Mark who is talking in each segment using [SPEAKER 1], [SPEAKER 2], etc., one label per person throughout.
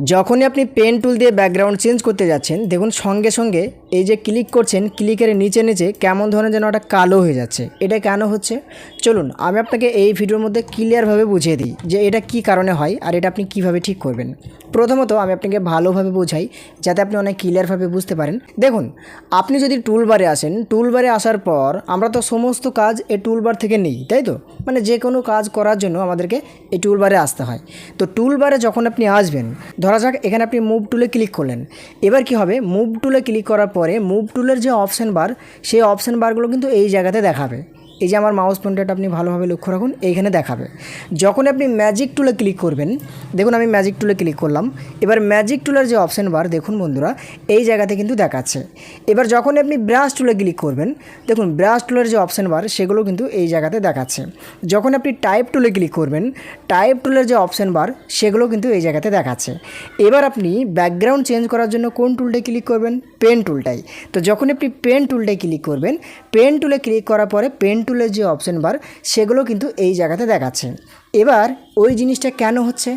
[SPEAKER 1] যখনই আপনি pen tool দিয়ে ব্যাকগ্রাউন্ড চেঞ্জ করতে যাচ্ছেন, দেখুন সঙ্গে সঙ্গে এই যে ক্লিক করছেন, ক্লিকের নিচে নিচে কেমন ধরনের যেন একটা কালো হয়ে যাচ্ছে। এটা কেন হচ্ছে চলুন আমি আপনাকে এই ভিডিওর মধ্যে ক্লিয়ারভাবে বুঝিয়ে দিই যে এটা কি কারণে হয় আর এটা আপনি কিভাবে ঠিক করবেন। প্রথমত আমি আপনাকে ভালোভাবে বোঝাই যাতে আপনি অনেক ক্লিয়ারভাবে বুঝতে পারেন। দেখুন, আপনি যদি টুলবারে আসেন, টুলবারে আসার পর আমরা তো সমস্ত কাজ এই টুলবার থেকে নিই, তাই তো? মানে যে কোনো কাজ করার জন্য আমাদেরকে এই টুলবারে আসতে হয়। তো টুলবারে যখন আপনি আসবেন, ধরা যাক এখানে আপনি মুভ টুলে ক্লিক করলেন। এবার কি হবে, মুভ টুলে ক্লিক করার পরে মুভ টুলের যে অপশান বার, সেই অপশান বারগুলো কিন্তু এই জায়গাতে দেখাবে। এই যে আমার মাউস পয়েন্টারটা আপনি ভালোভাবে লক্ষ্য রাখুন, এইখানে দেখাবে। যখন আপনি ম্যাজিক টুলে ক্লিক করবেন, দেখুন আমি ম্যাজিক টুলে ক্লিক করলাম। এবার ম্যাজিক টুলের যে অপশান বার দেখুন বন্ধুরা, এই জায়গাতে কিন্তু দেখাচ্ছে। এবার যখন আপনি ব্রাশ টুলে ক্লিক করবেন, দেখুন ব্রাশ টুলের যে অপশান বার সেগুলো কিন্তু এই জায়গাতে দেখাচ্ছে। যখন আপনি টাইপ টুলে ক্লিক করবেন, টাইপ টুলের যে অপশান বার সেগুলো কিন্তু এই জায়গাতে দেখাচ্ছে। এবার আপনি ব্যাকগ্রাউন্ড চেঞ্জ করার জন্য কোন টুলটাই ক্লিক করবেন? পেন টুলটাই। তো যখন আপনি পেন টুলটাই ক্লিক করবেন, পেন টুলে ক্লিক করার পরে পেন টুলের যে অপশান বার সেগুলো কিন্তু এই জায়গাতে দেখাচ্ছে। এবার ওই জিনিসটা কেন হচ্ছে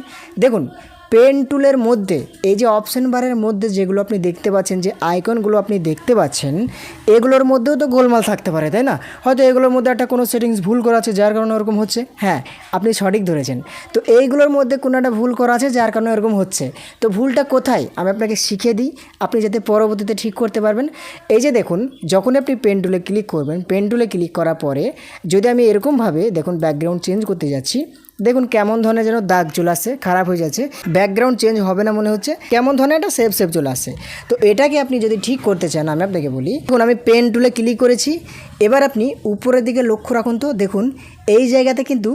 [SPEAKER 1] দেখুন, পেন টুলের মধ্যে এই যে অপশান বারের মধ্যে যেগুলো আপনি দেখতে পাচ্ছেন, যে আইকনগুলো আপনি দেখতে পাচ্ছেন, এগুলোর মধ্যেও তো গোলমাল থাকতে পারে, তাই না? হয়তো এগুলোর মধ্যে একটা কোনো সেটিংস ভুল করা আছে যার কারণে ওরকম হচ্ছে। হ্যাঁ, আপনি সঠিক ধরেছেন। তো এইগুলোর মধ্যে কোনো একটা ভুল করা আছে যার কারণে এরকম হচ্ছে। তো ভুলটা কোথায় আমি আপনাকে শিখিয়ে দিই, আপনি যাতে পরবর্তীতে ঠিক করতে পারবেন। এই যে দেখুন, যখন আপনি পেন টুলে ক্লিক করবেন, পেন টুলে ক্লিক করার পরে যদি আমি এরকমভাবে দেখুন ব্যাকগ্রাউন্ড চেঞ্জ করতে যাচ্ছি, দেখুন কেমন ধরনের যেন দাগ চলে আসছে, খারাপ হয়ে যাচ্ছে, ব্যাকগ্রাউন্ড চেঞ্জ হবে না মনে হচ্ছে, কেমন ধরনের একটা সেভ চলে আসছে। তো এটাকে আপনি যদি ঠিক করতে চান আমি আপনাকে বলি, দেখুন আমি পেন টুলে ক্লিক করেছি। এবার আপনি উপরের দিকে লক্ষ্য রাখুন, তো দেখুন এই জায়গাতে কিন্তু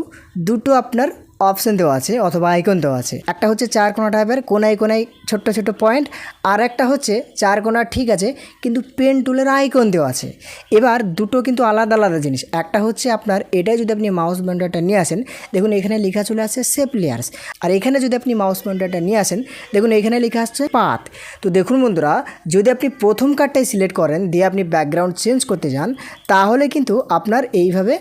[SPEAKER 1] দুটো আপনার অপশান দেওয়া আছে অথবা আইকন দেওয়া আছে। একটা হচ্ছে চার কোনা টাইপের, কোনায় কোনায় ছোট্ট ছোট্ট পয়েন্ট, আর একটা হচ্ছে চার কোনা ঠিক আছে কিন্তু পেন টুলের আইকন দেওয়া আছে। এবার দুটো কিন্তু আলাদা আলাদা জিনিস। একটা হচ্ছে আপনার এটাই যদি আপনি মাউস পয়েন্টারটা নিয়ে আসেন, দেখুন এখানে লেখা চলে আসছে শেপ লেয়ার্স, আর এখানে যদি আপনি মাউস পয়েন্টারটা নিয়ে আসেন, দেখুন এখানে লেখা আসছে পাথ। তো দেখুন বন্ধুরা, যদি আপনি প্রথম কার্ডটাই সিলেক্ট করেন দিয়ে আপনি ব্যাকগ্রাউন্ড চেঞ্জ করতে যান, তাহলে কিন্তু আপনার এইভাবে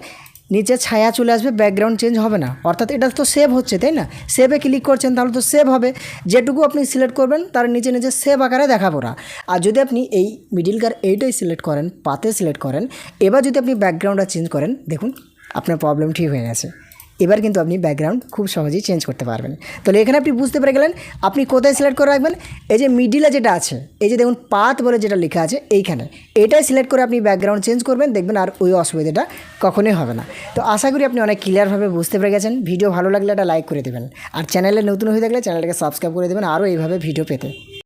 [SPEAKER 1] নিচে ছায়া চলে আসবে, ব্যাকগ্রাউন্ড চেঞ্জ হবে না। অর্থাৎ এটা তো সেভ হচ্ছে, তাই না? সেভে ক্লিক করছেন তাহলে তো সেভ হবে, যেটুকু আপনি সিলেক্ট করবেন তার নিচে নিচে সেভ আকারে দেখাবো না। আর যদি আপনি এই মিডিল কার এইটাই সিলেক্ট করেন, পাতে সিলেক্ট করেন, এবার যদি আপনি ব্যাকগ্রাউন্ডটা চেঞ্জ করেন, দেখুন আপনার প্রবলেম ঠিক হয়ে গেছে। এবার কিন্তু আপনি ব্যাকগ্রাউন্ড খুব সহজেই চেঞ্জ করতে পারবেন। তাহলে এখানে আপনি বুঝতে পেরে গেলেন আপনি কোথায় সিলেক্ট করে রাখবেন। এই যে মিডিলে যেটা আছে, এই যে দেখুন পাথ বলে যেটা লেখা আছে এইখানে, এইটাই সিলেক্ট করে আপনি ব্যাকগ্রাউন্ড চেঞ্জ করবেন, দেখবেন আর ওই অসুবিধাটা কখনোই হবে না। তো আশা করি আপনি অনেক ক্লিয়ারভাবে বুঝতে পেরে গেছেন। ভিডিও ভালো লাগলে একটা লাইক করে দেবেন, আর চ্যানেলে নতুন হয়ে থাকলে চ্যানেলটাকে সাবস্ক্রাইব করে দেবেন আরও এইভাবে ভিডিও পেতে।